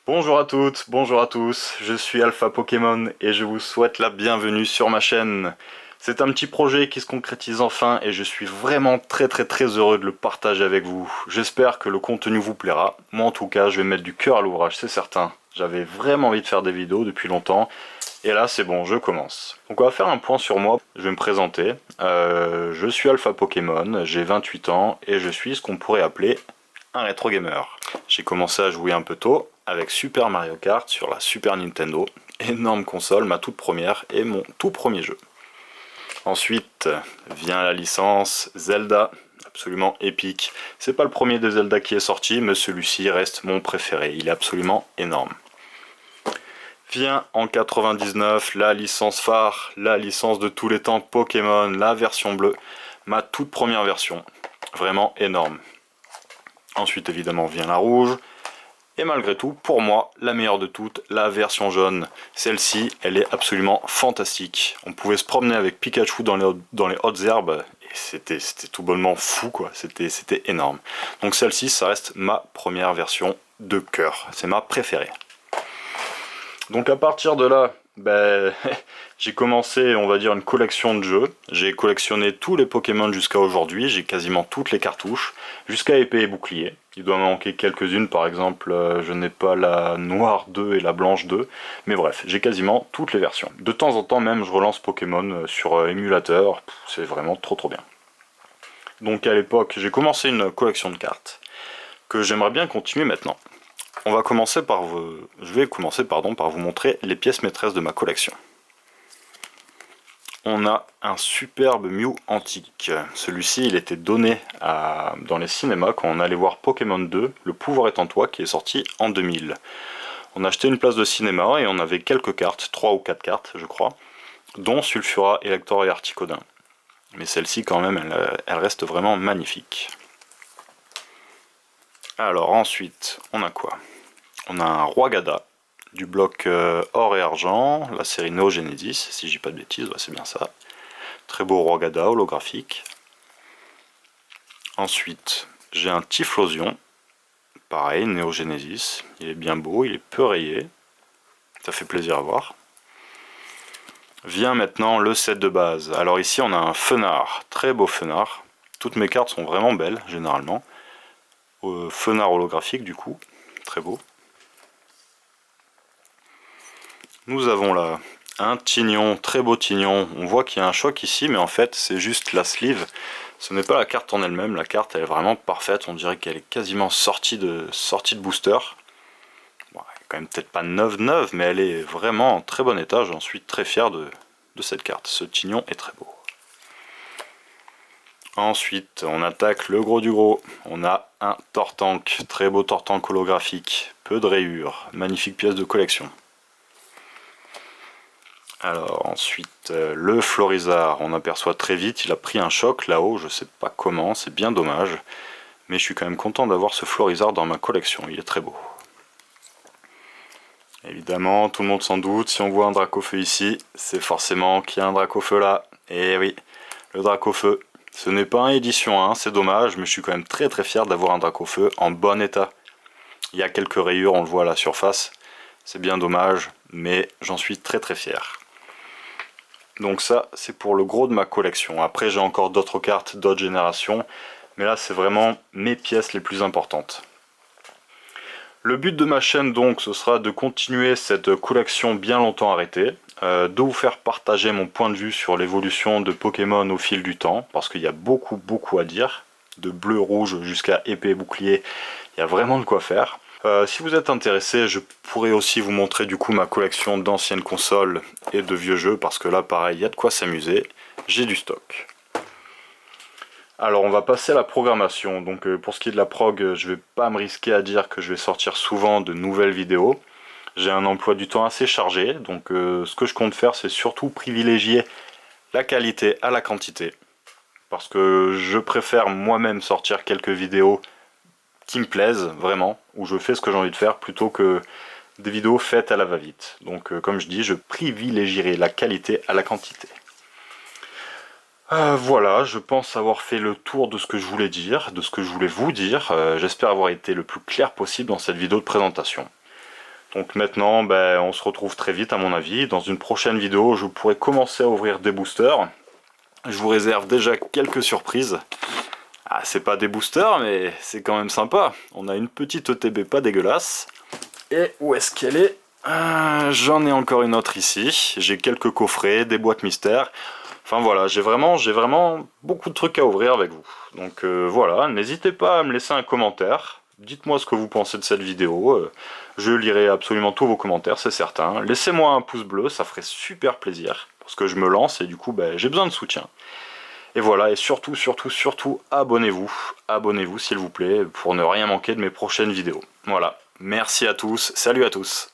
Bonjour à toutes, bonjour à tous, je suis Alpha Pokémon et je vous souhaite la bienvenue sur ma chaîne. C'est un petit projet qui se concrétise enfin et je suis vraiment très heureux de le partager avec vous. J'espère que le contenu vous plaira. Moi en tout cas je vais mettre du cœur à l'ouvrage, c'est certain. J'avais vraiment envie de faire des vidéos depuis longtemps et là c'est bon, je commence. Donc on va faire un point sur moi, je vais me présenter. Je suis Alpha Pokémon, j'ai 28 ans et je suis ce qu'on pourrait appeler un rétro gamer. J'ai commencé à jouer un peu tôt avec Super Mario Kart sur la Super Nintendo, énorme console, ma toute première et mon tout premier jeu. Ensuite vient la licence Zelda, absolument épique. C'est pas le premier de Zelda qui est sorti, mais celui-ci reste mon préféré, il est absolument énorme. Vient en 99 la licence phare, la licence de tous les temps Pokémon, la version bleue, ma toute première version, vraiment énorme. Ensuite évidemment vient la rouge, et malgré tout, pour moi, la meilleure de toutes, la version jaune. Celle-ci, elle est absolument fantastique. On pouvait se promener avec Pikachu dans les hautes herbes, et c'était tout bonnement fou quoi, c'était énorme. Donc celle-ci, ça reste ma première version de cœur, c'est ma préférée. Donc à partir de là, j'ai commencé, on va dire, une collection de jeux. J'ai collectionné tous les Pokémon jusqu'à aujourd'hui, j'ai quasiment toutes les cartouches, jusqu'à épée et bouclier. Il doit me manquer quelques-unes, par exemple, je n'ai pas la noire 2 et la blanche 2, mais bref, j'ai quasiment toutes les versions. De temps en temps même, je relance Pokémon sur émulateur, c'est vraiment trop bien. Donc à l'époque, j'ai commencé une collection de cartes, que j'aimerais bien continuer maintenant. Je vais commencer par vous montrer les pièces maîtresses de ma collection. On a un superbe Mew antique. Celui-ci, il était donné dans les cinémas quand on allait voir Pokémon 2, Le pouvoir est en toi, qui est sorti en 2000. On a acheté une place de cinéma et on avait quelques cartes, 3 ou 4 cartes je crois, dont Sulfura, Elector et Articodin. Mais celle-ci quand même, elle reste vraiment magnifique. Alors ensuite, on a quoi? On a un Roi-Gada, du bloc or et argent, la série Neo Genesis, si je dis pas de bêtises, ouais, c'est bien ça. Très beau Roi-Gada holographique. Ensuite, j'ai un Typhlosion, pareil, Neo Genesis, il est bien beau, il est peu rayé, ça fait plaisir à voir. Vient maintenant le set de base. Alors ici on a un Fenard, très beau Fenard. Toutes mes cartes sont vraiment belles, généralement. Fenard holographique du coup, très beau. Nous avons là un Tignon, très beau Tignon. On voit qu'il y a un choc ici, mais en fait c'est juste la sleeve. Ce n'est pas la carte en elle-même, la carte elle est vraiment parfaite, on dirait qu'elle est quasiment sortie de booster. Bon, elle est quand même peut-être pas neuve, mais elle est vraiment en très bon état, j'en suis très fier de cette carte. Ce Tignon est très beau. Ensuite, on attaque le gros du gros. On a un Tortank, très beau Tortank holographique, peu de rayures, magnifique pièce de collection. Alors ensuite, le Florizard, on aperçoit très vite, il a pris un choc là-haut, je sais pas comment, c'est bien dommage. Mais je suis quand même content d'avoir ce Florizard dans ma collection, il est très beau. Évidemment, tout le monde s'en doute, si on voit un Dracofeu ici, c'est forcément qu'il y a un Dracofeu là. Et oui, le Dracofeu. Ce n'est pas un édition 1, c'est dommage, mais je suis quand même très fier d'avoir un Dracofeu en bon état. Il y a quelques rayures, on le voit à la surface, c'est bien dommage, mais j'en suis très fier. Donc ça, c'est pour le gros de ma collection. Après, j'ai encore d'autres cartes, d'autres générations, mais là, c'est vraiment mes pièces les plus importantes. Le but de ma chaîne, donc, ce sera de continuer cette collection bien longtemps arrêtée, de vous faire partager mon point de vue sur l'évolution de Pokémon au fil du temps, parce qu'il y a beaucoup à dire, de bleu, rouge jusqu'à épée et bouclier, il y a vraiment de quoi faire. Si vous êtes intéressé, je pourrais aussi vous montrer du coup ma collection d'anciennes consoles et de vieux jeux, parce que là pareil, il y a de quoi s'amuser, j'ai du stock. Alors on va passer à la programmation, donc pour ce qui est de la prog, je vais pas me risquer à dire que je vais sortir souvent de nouvelles vidéos. J'ai un emploi du temps assez chargé, donc ce que je compte faire c'est surtout privilégier la qualité à la quantité. Parce que je préfère moi-même sortir quelques vidéos qui me plaisent vraiment, où je fais ce que j'ai envie de faire plutôt que des vidéos faites à la va-vite. Donc comme je dis, je privilégierai la qualité à la quantité. Voilà, je pense avoir fait le tour de ce que je voulais dire, de ce que je voulais vous dire. J'espère avoir été le plus clair possible dans cette vidéo de présentation. Donc maintenant, ben, on se retrouve très vite à mon avis. Dans une prochaine vidéo, je pourrai commencer à ouvrir des boosters. Je vous réserve déjà quelques surprises. Ah, c'est pas des boosters, mais c'est quand même sympa. On a une petite ETB pas dégueulasse. Et où est-ce qu'elle est, j'en ai encore une autre ici. J'ai quelques coffrets, des boîtes mystères. Enfin voilà, j'ai vraiment beaucoup de trucs à ouvrir avec vous. Donc voilà, n'hésitez pas à me laisser un commentaire. Dites-moi ce que vous pensez de cette vidéo. Je lirai absolument tous vos commentaires, c'est certain. Laissez-moi un pouce bleu, ça ferait super plaisir. Parce que je me lance et du coup, ben, j'ai besoin de soutien. Et voilà, et surtout, abonnez-vous. Abonnez-vous s'il vous plaît, pour ne rien manquer de mes prochaines vidéos. Voilà, merci à tous, salut à tous.